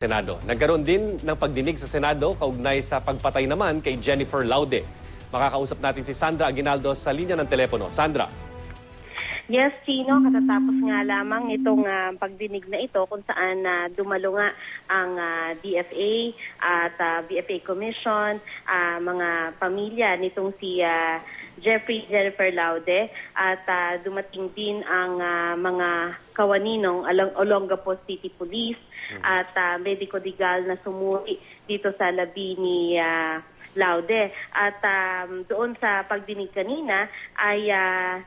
Senado. Nagkaroon din ng pagdinig sa Senado kaugnay sa pagpatay naman kay Jennifer Laude. Makakausap natin si Sandra Aguinaldo sa linya ng telepono. Sandra. Yes, Chino, katatapos nga lamang itong pagdinig na ito kung saan dumalo nga ang DFA at BFA Commission, mga pamilya nitong si Jennifer Laude at dumating din ang mga kawaninong Olongapo City Police at medico legal na sumuri dito sa labi ni Laude. At doon sa pagdinig kanina ay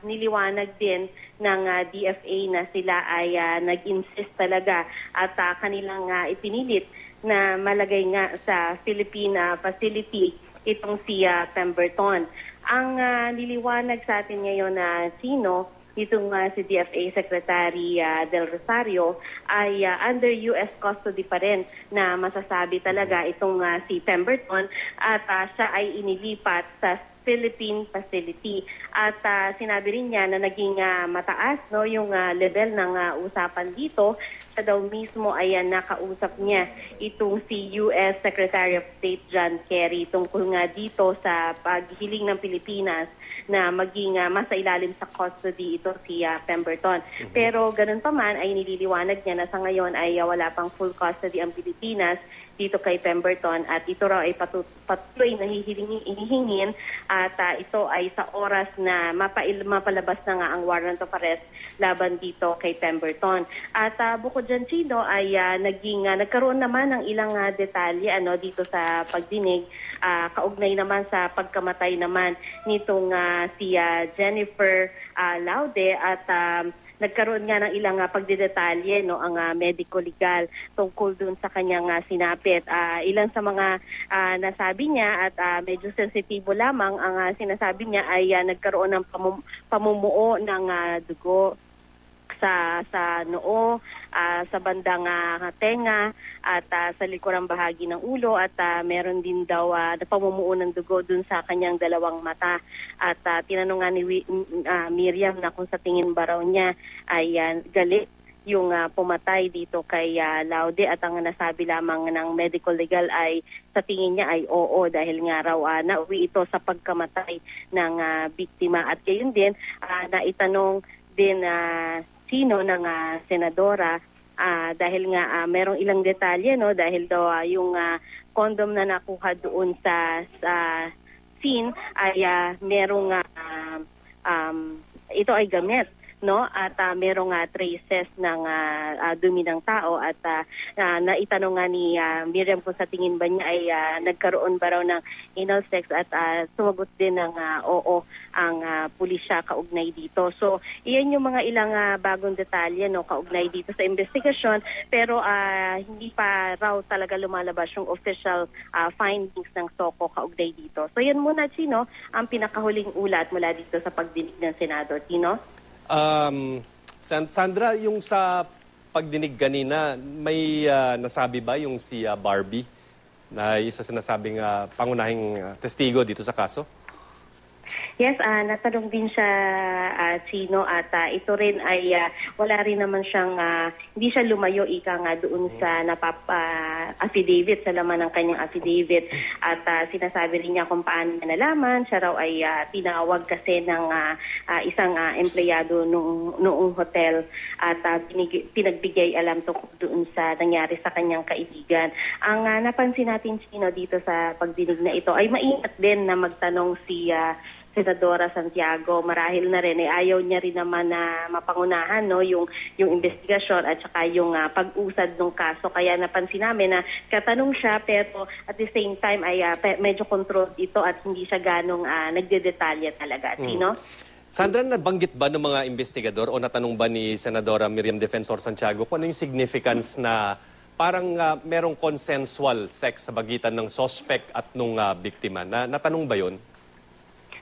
niliwanag din ng DFA na sila ay nag-insist talaga at kanilang ipinilit na malagay nga sa Philippine facility itong si Pemberton. Ang niliwanag sa atin ngayon na Sino, itong si DFA Secretary Del Rosario ay under U.S. custody pa rin na masasabi talaga itong si Pemberton at siya ay inilipat sa Philippine facility. At sinabi rin niya na naging mataas yung level ng usapan dito. Siya daw mismo ay nakausap niya itong si U.S. Secretary of State John Kerry tungkol nga dito sa paghiling ng Pilipinas na maging masailalim sa custody ito si Pemberton. Pero ganun pa man ay nililiwanag niya na sa ngayon ay wala pang full custody ang Pilipinas dito kay Pemberton at ito raw ay patuloy na hihingin at ito ay sa oras na mapalabas na nga ang warrant of arrest laban dito kay Pemberton. At bukod dyan, Chino, ay nagkaroon naman ng ilang detalye dito sa pagdinig kaugnay naman sa pagkamatay naman nitong si Jennifer Laude at nagkaroon nga ng ilang pagdidetalye ang medico legal tungkol dun sa kanyang sinapit. Ilan sa mga nasabi niya at medyo sensitibo lamang ang sinasabi niya ay nagkaroon ng pamumuo ng dugo sa noo, sa bandang tenga at sa likurang bahagi ng ulo at meron din daw pamumuo ng dugo dun sa kanyang dalawang mata. At tinanong nga ni Miriam na kung sa tingin ba raw niya ay galit yung pumatay dito kay Laude at ang nasabi lamang ng medical legal ay sa tingin niya ay oo dahil nga raw nauwi ito sa pagkamatay ng biktima. At gayon din naitanong din Sino ng senadora dahil nga merong ilang detalye dahil daw yung condom na nakuha doon sa scene ay merong ito ay gamit at merong traces ng dumi ng tao at naitanong nga ni Miriam kung sa tingin ba niya ay nagkaroon ba raw ng anal sex at sumagot din ng oo ang pulisya kaugnay dito. So iyan yung mga ilang bagong detalye kaugnay dito sa investigasyon pero hindi pa raw talaga lumalabas yung official findings ng SOCO kaugnay dito. So yan muna, Chino, ang pinakahuling ulat mula dito sa pagdinig ng Senado. Tino? Sandra, yung sa pagdinig kanina, may nasabi ba yung si Barbie na isa sinasabing pangunahing testigo dito sa kaso? Yes, natanong din siya, Chino, at ito rin ay wala rin naman siyang, hindi siya lumayo ika nga doon sa affidavit, sa laman ng kanyang affidavit. At sinasabi rin niya kung paano niya nalaman. Siya raw ay tinawag kasi ng isang empleyado noong hotel at pinagbigay alam tungkol doon sa nangyari sa kanyang kaibigan. Ang napansin natin, Chino, dito sa pagdinig na ito ay maingat din na magtanong si Senadora Santiago. Marahil na rin ayaw niya rin naman na mapangunahan yung investigasyon at saka yung pag-usad ng kaso. Kaya napansin namin na katanong siya pero at the same time ay medyo controlled ito at hindi siya ganong nagdedetalye talaga. Sino? Sandra, nabanggit ba ng mga investigador o natanong ba ni Senadora Miriam Defensor Santiago kung ano yung significance na parang merong consensual sex sa pagitan ng suspect at nung biktima? Natanong ba yun?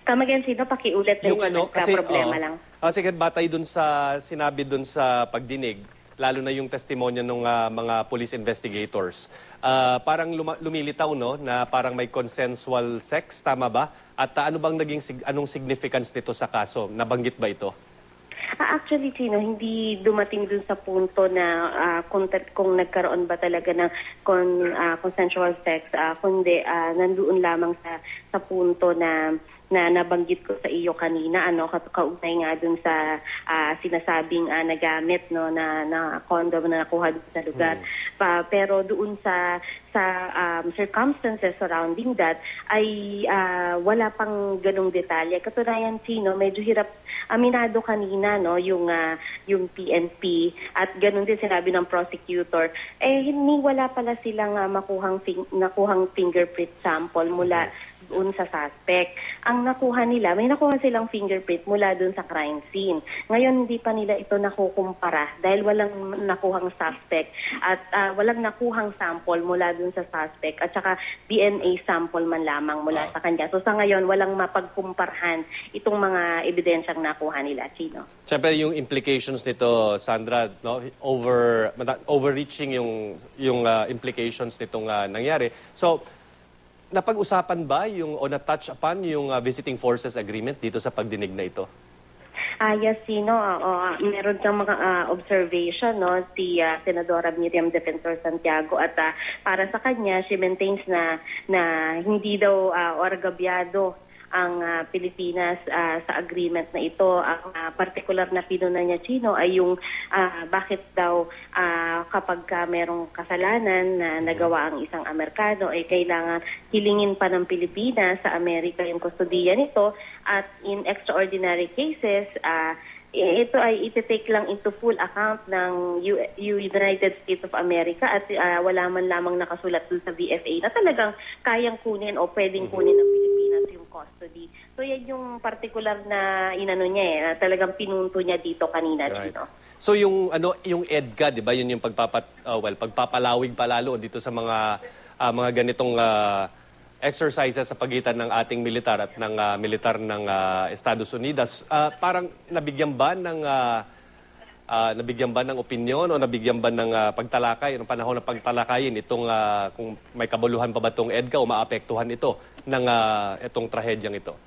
Tama yan, Sino, pakiulit yung kasi problema lang. Kasi batay dun sa sinabi dun sa pagdinig, lalo na yung testimonya ng mga police investigators, parang lumilitaw na parang may consensual sex, tama ba? At anong significance nito sa kaso? Nabanggit ba ito? Actually, Chino, hindi dumating dun sa punto na kung nagkaroon ba talaga ng consensual sex, kundi nandoon lamang sa punto na nabanggit ko sa iyo kanina, kaugnay nga dun sa sinasabing nagamit, no, na condom na nakuha dun sa lugar. Pero doon sa circumstances surrounding that ay wala pang ganong detalye. Katunayan, Chino, medyo hirap aminado kanina, no, yung PNP, at ganun din sinabi ng prosecutor, hindi wala pala silang nakuhang fingerprint sample mula doon sa suspect. Ang nakuha nila, may nakuha silang fingerprint mula doon sa crime scene. Ngayon, hindi pa nila ito nakukumpara dahil walang nakuhang suspect at walang nakuhang sample mula doon sa suspect at saka DNA sample man lamang mula sa kanya. So sa ngayon, walang mapagkumparahan itong mga ebidensyang nakuha nila, Chino. Siyempre, yung implications nito, Sandra, no, overreaching yung implications nitong nangyari. So, napag-usapan ba o na-touch upon yung visiting forces agreement dito sa pagdinig na ito? Yes, Sino. Meron kang mga observation, no, si Senadora Miriam Defensor Santiago, at para sa kanya, she maintains na hindi daw orgabyado ang Pilipinas sa agreement na ito. Ang particular na pinuna niya, Chino, ay yung bakit daw kapag merong kasalanan na nagawa ang isang Amerikano ay kailangan hilingin pa ng Pilipinas sa Amerika yung kustodiya nito, at in extraordinary cases, ito ay iti-take lang into full account ng United States of America, at wala man lamang nakasulat dun sa VFA na talagang kayang kunin o pwedeng kunin ng Pilipinas yung custody. So yan yung particular na inano niya, na talagang pinunto niya dito kanina, Right. dito. So yung EDCA, 'di ba? Yun yung pagpapalawig palalo dito sa mga ganitong exercises sa pagitan ng ating militar at ng militar ng Estados Unidos. Parang nabigyan ba ng opinyon o nabigyan ba ng pagtalakay ng panahon ng pagtalakayin itong kung may kabuluhan pa ba itong EDCA o maapektuhan ito ng itong trahedyang ito?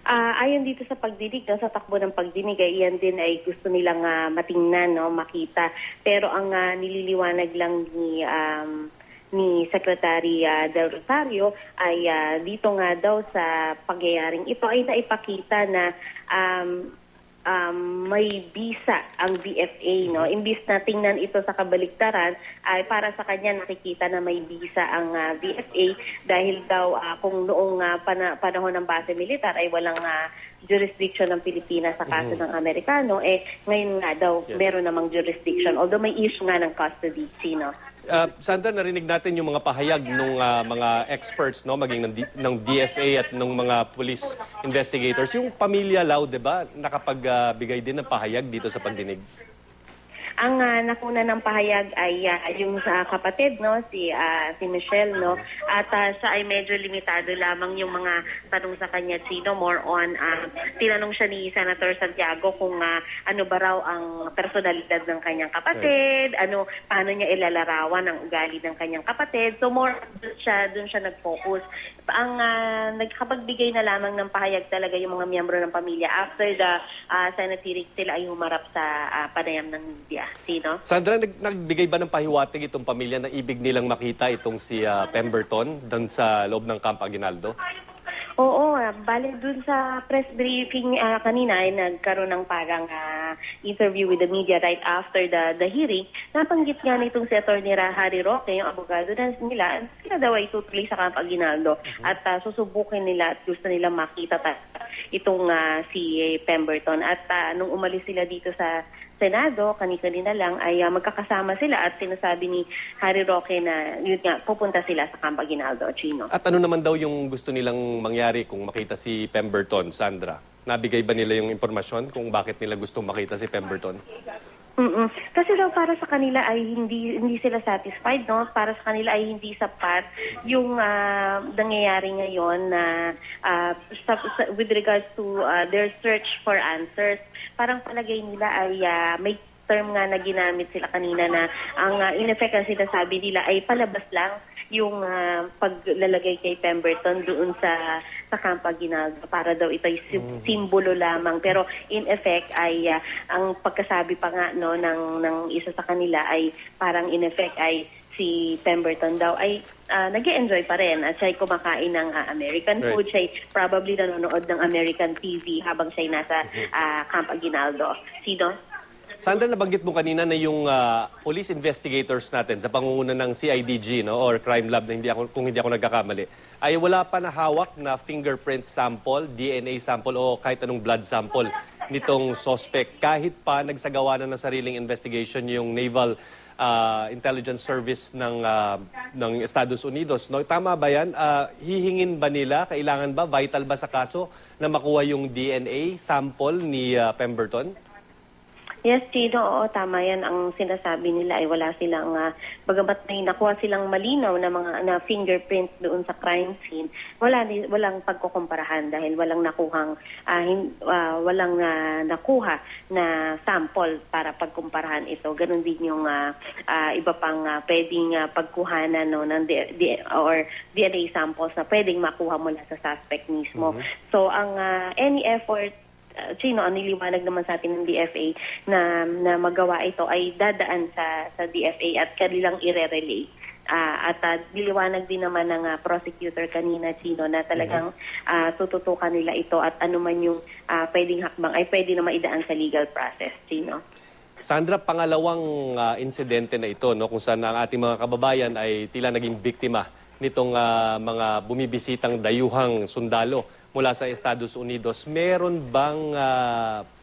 Ayon dito sa pagdinig, no, sa takbo ng pagdinig, iyan din ay gusto nilang matingnan, no, makita. Pero ang nililiwanag lang ni Secretary Del Rosario ay dito nga daw sa pangyayaring ito ay naipakita na may bisa ang VFA, no. Imbis na tingnan ito sa kabaligtaran, ay para sa kanya nakikita na may bisa ang VFA dahil daw kung noong panahon ng base militar ay walang jurisdiction ng Pilipinas sa kaso ng Amerikano, ngayon nga daw meron namang jurisdiction, although may issue nga ng custody, Sino. Sandra, narinig natin yung mga pahayag ng mga experts, no, maging ng DFA at ng mga police investigators. Yung Pamilya Lao, 'di ba, nakapagbigay din ng pahayag dito sa pagdinig? Ang nakuna ng pahayag ay yung sa kapatid, no, si Michelle, no, at siya ay medyo limitado lamang yung mga tanong sa kanya, Chino, more on tinanong siya ni Senator Santiago kung ano ba raw ang personalidad ng kanyang kapatid, paano niya ilalarawan ang ugali ng kanyang kapatid. So more doon siya nag-focus. Ang nagkapagbigay na lamang ng pahayag talaga yung mga miyembro ng pamilya after the Senate hearing, sila ay humarap sa panayam ng media. Sino? Sandra, nagbigay ba ng pahiwatig itong pamilya na ibig nilang makita itong si Pemberton doon sa loob ng Camp Aguinaldo? Oo, bale dun sa press briefing kanina ay nagkaroon ng parang interview with the media right after the hearing. Napanggit nga nitong si Atty. Harry Roque, yung abogado nila, sila daw ay tutuloy sa Camp Aguinaldo at susubukin nila at gusto nila makita itong si Pemberton. At nung umalis sila dito sa Senado, kanina lang ay magkakasama sila at sinasabi ni Harry Roque na yun nga, pupunta sila sa Camp Aguinaldo, Chino. At ano naman daw yung gusto nilang mangyari kung makita si Pemberton, Sandra? Nabigay ba nila yung impormasyon kung bakit nila gustong makita si Pemberton? Kasi daw para sa kanila ay hindi sila satisfied, no? Para sa kanila ay hindi sapat yung nangyayari ngayon na with regards to their search for answers. Parang palagay nila ay may term nga na ginamit sila kanina na ang in effect ang sinasabi nila ay palabas lang yung paglalagay kay Pemberton doon sa Camp Aguinaldo para daw ito ay simbolo lamang, pero in effect ay ang pagkasabi pa nga no ng isa sa kanila ay parang in effect ay si Pemberton daw ay nag-enjoy pa rin at siya'y kumakain ng American food, siya'y probably nanonood ng American TV habang siya'y nasa Camp Aguinaldo. Sino? Sandra, nabanggit mo kanina na yung police investigators natin sa pangunguna ng CIDG no, or Crime Lab, na kung hindi ako nagkakamali, ay wala pa na hawak na fingerprint sample, DNA sample o kahit anong blood sample nitong suspect. Kahit pa nagsagawa na ng sariling investigation yung Naval Intelligence Service ng Estados Unidos. No? Tama ba yan? Hihingin ba nila, kailangan ba, vital ba sa kaso na makuha yung DNA sample ni Pemberton? Yes, Chino, oo, tama yan. Ang sinasabi nila ay wala silang, bagamat may nakuha silang malinaw na fingerprint doon sa crime scene, walang pagkukumparahan dahil walang nakuha na sample para pagkumparahan ito. Ganon din yung iba pang pwedeng pagkuhanan no, ng DNA samples na pwedeng makuha mula sa suspect mismo. So, ang any effort Chino, ang niliwanag naman sa atin ng DFA na magawa ito ay dadaan sa DFA at kanilang ire-relay. At niliwanag din naman ng prosecutor kanina, Chino, na talagang tututukan nila ito at anuman yung pwedeng hakbang ay pwede na maidaan sa legal process, Chino. Sandra, pangalawang insidente na ito no, kung saan ang ating mga kababayan ay tila naging biktima nitong mga bumibisitang dayuhang sundalo mula sa Estados Unidos. Meron bang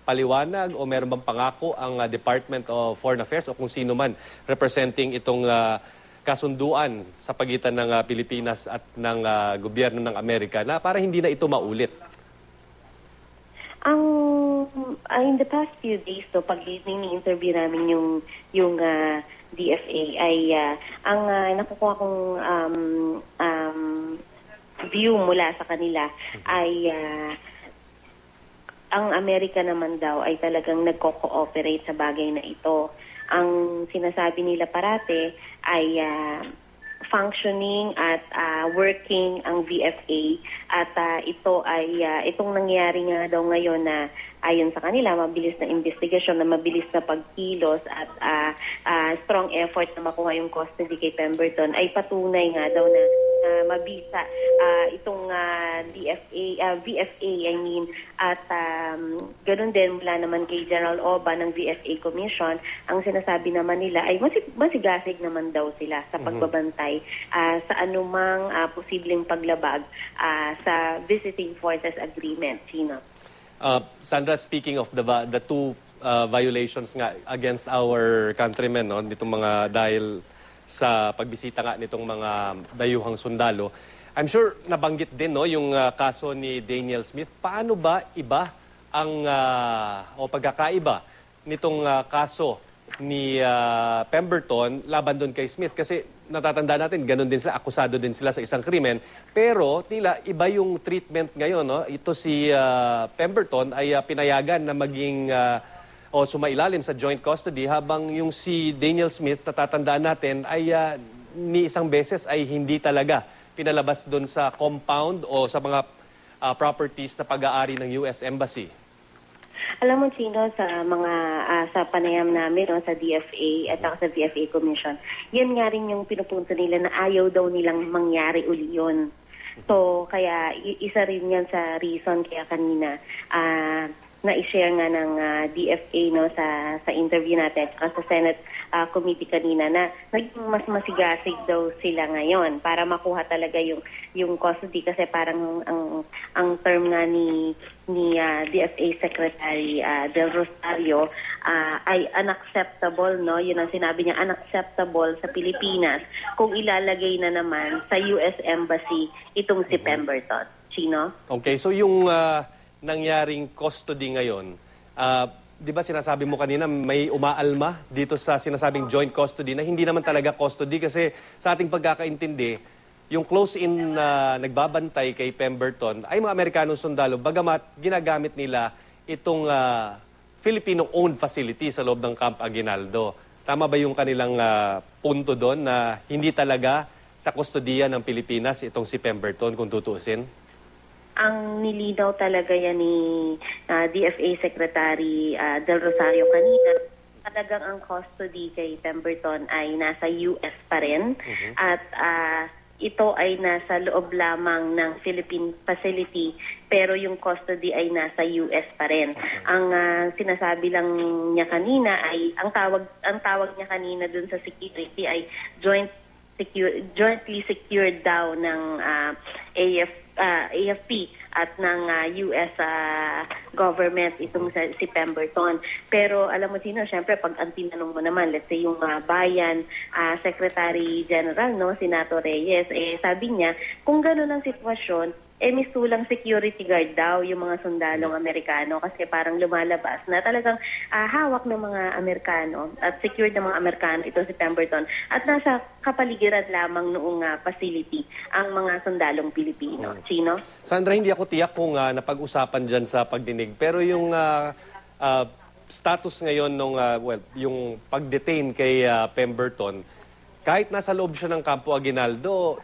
paliwanag o meron bang pangako ang Department of Foreign Affairs o kung sino man representing itong kasunduan sa pagitan ng Pilipinas at ng gobyerno ng Amerika na para hindi na ito maulit? In the past few days, pag ini-interview namin yung DFA ay ang nakukuha kong view mula sa kanila ay ang Amerika naman daw ay talagang nagko-cooperate sa bagay na ito. Ang sinasabi nila parate ay functioning at working ang VFA at ito ay itong nangyari nga daw ngayon na ayon sa kanila mabilis na investigasyon na mabilis na pagkilos at strong effort na makuha yung custody kay Pemberton ay patunay nga daw na mabisa itong VFA I mean at ganoon din mula naman kay General Oba ng VFA Commission. Ang sinasabi naman nila ay masigasig naman daw sila sa pagbabantay sa anumang posibleng paglabag sa Visiting Forces Agreement, Chino. Sandra, speaking of the two violations nga against our countrymen no, nitong mga dahil sa pagbisita nga nitong mga dayuhang sundalo, I'm sure nabanggit din no yung kaso ni Daniel Smith. Paano ba iba ang o pagkakaiba nitong kaso ni Pemberton laban doon kay Smith? Kasi natatanda natin, ganun din sila, akusado din sila sa isang krimen. Pero tila iba yung treatment ngayon. No? Ito si Pemberton ay pinayagan na maging o sumailalim sa joint custody habang yung si Daniel Smith, natatandaan natin, ay ni isang beses ay hindi talaga pinalabas doon sa compound o sa mga properties na pag-aari ng US Embassy. Alam mo, Chino, sa mga sa panayam namin no, sa DFA at sa VFA Commission, yan nga rin yung pinupunto nila na ayaw daw nilang mangyari uli yun. So, kaya isa rin yan sa reason kaya kanina na-share nga ng DFA no, sa interview natin at sa Senate Committee kanina na mas masigasig daw sila ngayon para makuha talaga yung custody kasi parang ang term nga ni DFA Secretary Del Rosario ay unacceptable, no? Yun ang sinabi niya, unacceptable sa Pilipinas kung ilalagay na naman sa US Embassy itong si Pemberton. Chino? Okay, so yung nangyaring custody ngayon, di ba sinasabi mo kanina may umaalma dito sa sinasabing joint custody na hindi naman talaga custody kasi sa ating pagkakaintindi, yung close-in na nagbabantay kay Pemberton ay mga Amerikanong sundalo bagamat ginagamit nila itong Filipino-owned facility sa loob ng Camp Aguinaldo. Tama ba yung kanilang punto doon na hindi talaga sa kustodiya ng Pilipinas itong si Pemberton kung tutuusin? Ang nilinaw talaga yan ni DFA Secretary Del Rosario kanina, talagang ang custody kay Pemberton ay nasa US pa rin. At ito ay nasa loob lamang ng Philippine facility, pero yung custody ay nasa US pa rin. Ang sinasabi lang niya kanina ay ang tawag niya kanina dun sa security ay jointly secured daw ng AFP at ng US government itong si Pemberton. Pero alam mo sino, syempre pag ang tinanong mo naman, let's say yung bayan Secretary General, no, Senator Reyes, sabi niya, kung gano'n ang sitwasyon, may sulang security guard daw yung mga sundalong Amerikano kasi parang lumalabas na talagang hawak ng mga Amerikano at secured ng mga Amerikano ito si Pemberton at nasa kapaligiran lamang noong facility ang mga sundalong Pilipino. Chino? Sandra, hindi ako tiyak kung napag-usapan dyan sa pagdinig, pero yung status ngayon nung yung pag-detain kay Pemberton, kahit nasa loob siya ng Campo Aguinaldo,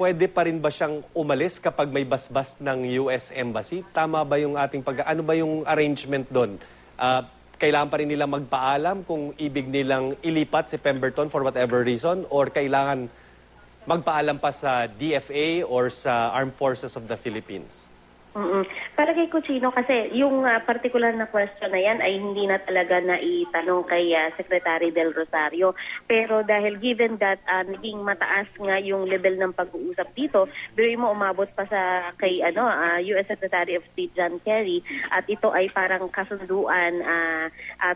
pwede pa rin ba siyang umalis kapag may basbas ng US Embassy? Tama ba yung ating ano ba yung arrangement doon? Kailangan pa rin nilang magpaalam kung ibig nilang ilipat si Pemberton for whatever reason or kailangan magpaalam pa sa DFA or sa Armed Forces of the Philippines? Palagay ko, Chino, kasi yung particular na question na yan ay hindi na talaga naitanong kay Secretary Del Rosario. Pero dahil given that naging mataas nga yung level ng pag-uusap dito, pero mo umabot pa sa kay US Secretary of State John Kerry at ito ay parang kasunduan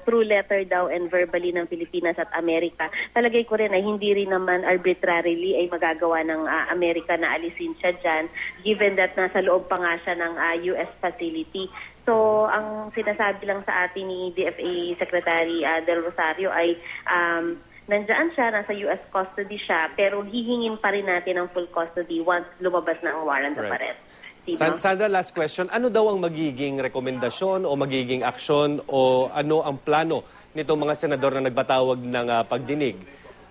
through letter daw and verbally ng Pilipinas at Amerika. Palagay ko rin ay hindi rin naman arbitrarily ay magagawa ng Amerika na alisin siya dyan given that nasa loob pa nga siya ng US facility. So, ang sinasabi lang sa atin ni DFA Secretary Del Rosario ay nandiyan siya, nasa US custody siya, pero hihingin pa rin natin ang full custody once lumabas na ang warrant of arrest. Sandra, last question. Ano daw ang magiging rekomendasyon o magiging aksyon o ano ang plano nitong mga senador na nagbatawag ng pagdinig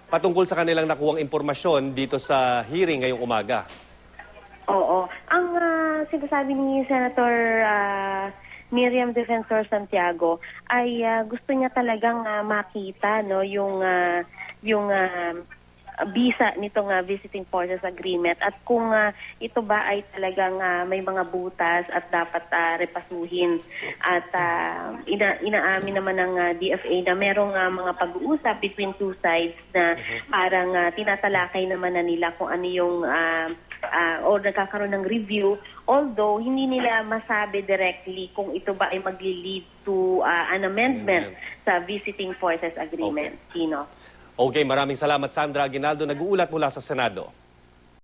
patungkol sa kanilang nakuwang impormasyon dito sa hearing ngayong umaga? Oo. Ang sinasabi ni Senator Miriam Defensor Santiago ay gusto niya talagang makita yung visa nitong visiting forces agreement at kung ito ba ay talagang may mga butas at dapat repasuhin at inaamin naman ng DFA na merong mga pag-uusap between two sides na parang tinatalakay naman na nila kung ano yung o nagkakaroon ng review, although hindi nila masabi directly kung ito ba ay magli-lead to an amendment sa visiting forces agreement. Sino? Okay, maraming salamat Sandra Aguinaldo, nag-uulat mula sa Senado.